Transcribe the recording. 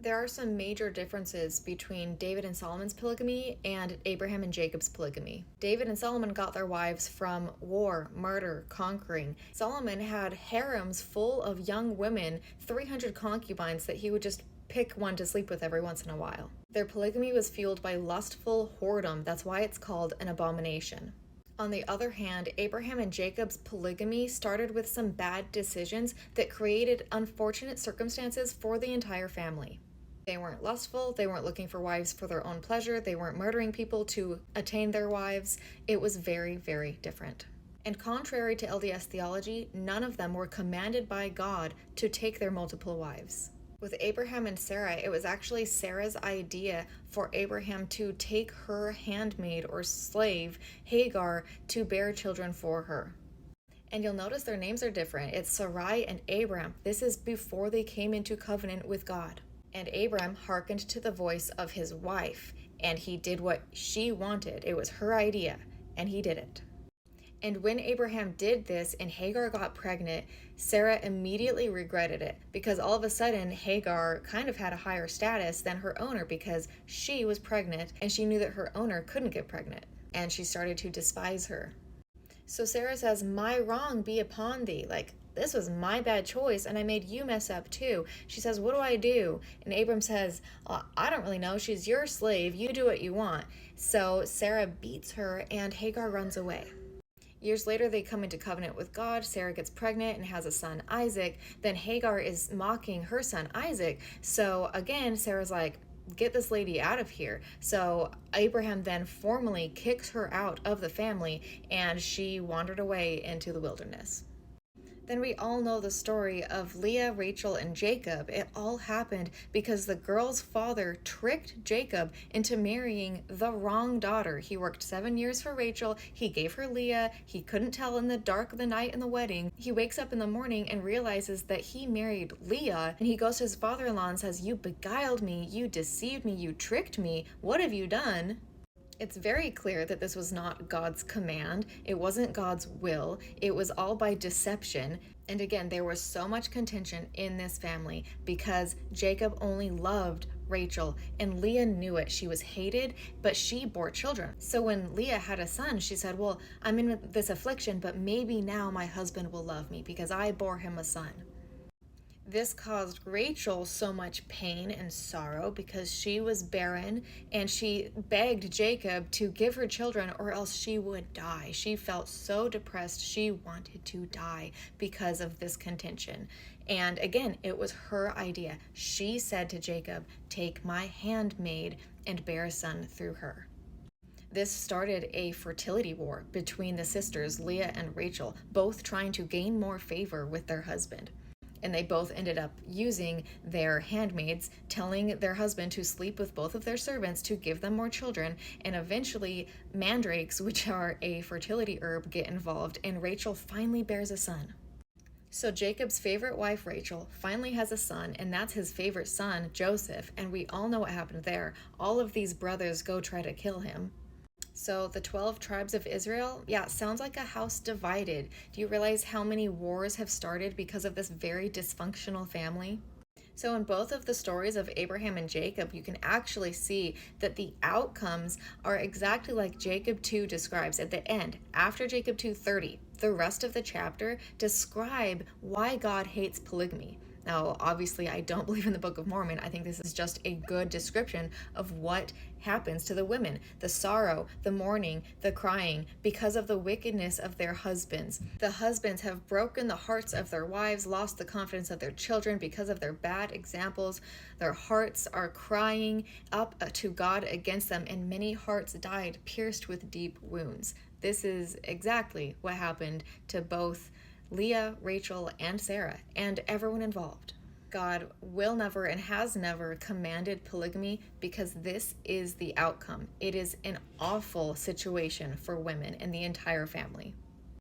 There are some major differences between David and Solomon's polygamy and Abraham and Jacob's polygamy. David and Solomon got their wives from war, murder, conquering. Solomon had harems full of young women, 300 concubines that he would just pick one to sleep with every once in a while. Their polygamy was fueled by lustful whoredom. That's why it's called an abomination. On the other hand, Abraham and Jacob's polygamy started with some bad decisions that created unfortunate circumstances for the entire family. They weren't lustful, they weren't looking for wives for their own pleasure, they weren't murdering people to attain their wives. It was very, very different. And contrary to LDS theology, none of them were commanded by God to take their multiple wives. With Abraham and Sarah, it was actually Sarah's idea for Abraham to take her handmaid or slave, Hagar, to bear children for her. And you'll notice their names are different. It's Sarai and Abram. This is before they came into covenant with God. And Abram hearkened to the voice of his wife, and he did what she wanted. It was her idea, and he did it. And when Abraham did this and Hagar got pregnant, Sarah immediately regretted it because all of a sudden Hagar kind of had a higher status than her owner because she was pregnant and she knew that her owner couldn't get pregnant, and she started to despise her. So Sarah says, "My wrong be upon thee." Like, this was my bad choice and I made you mess up too. She says, "What do I do?" And Abram says, "I don't really know. She's your slave. You do what you want." So Sarah beats her and Hagar runs away. Years later, they come into covenant with God. Sarah gets pregnant and has a son, Isaac. Then Hagar is mocking her son, Isaac. So again, Sarah's like, "Get this lady out of here." So Abraham then formally kicks her out of the family and she wandered away into the wilderness. Then we all know the story of Leah, Rachel, and Jacob. It all happened because the girl's father tricked Jacob into marrying the wrong daughter. He worked 7 years for Rachel. He gave her Leah. He couldn't tell in the dark of the night in the wedding. He wakes up in the morning and realizes that he married Leah. And he goes to his father-in-law and says, "You beguiled me. You deceived me. You tricked me. What have you done?" It's very clear that this was not God's command. It wasn't God's will. It was all by deception. And again, there was so much contention in this family because Jacob only loved Rachel and Leah knew it. She was hated, but she bore children. So when Leah had a son, she said, "Well, I'm in this affliction, but maybe now my husband will love me because I bore him a son." This caused Rachel so much pain and sorrow because she was barren and she begged Jacob to give her children or else she would die. She felt so depressed, she wanted to die because of this contention. And again, it was her idea. She said to Jacob, "Take my handmaid and bear a son through her." This started a fertility war between the sisters, Leah and Rachel, both trying to gain more favor with their husband. And they both ended up using their handmaids, telling their husband to sleep with both of their servants to give them more children, and eventually mandrakes, which are a fertility herb, get involved, and Rachel finally bears a son. So Jacob's favorite wife, Rachel, finally has a son, and that's his favorite son, Joseph, and we all know what happened there. All of these brothers go try to kill him. So the 12 tribes of Israel, yeah, sounds like a house divided. Do you realize how many wars have started because of this very dysfunctional family? So in both of the stories of Abraham and Jacob, you can actually see that the outcomes are exactly like Jacob 2 describes at the end. After Jacob 2:30, the rest of the chapter describe why God hates polygamy. Now, obviously, I don't believe in the Book of Mormon. I think this is just a good description of what happens to the women. The sorrow, the mourning, the crying, because of the wickedness of their husbands. The husbands have broken the hearts of their wives, lost the confidence of their children because of their bad examples. Their hearts are crying up to God against them, and many hearts died, pierced with deep wounds. This is exactly what happened to both Leah, Rachel, and Sarah, and everyone involved. God will never and has never commanded polygamy because this is the outcome. It is an awful situation for women and the entire family.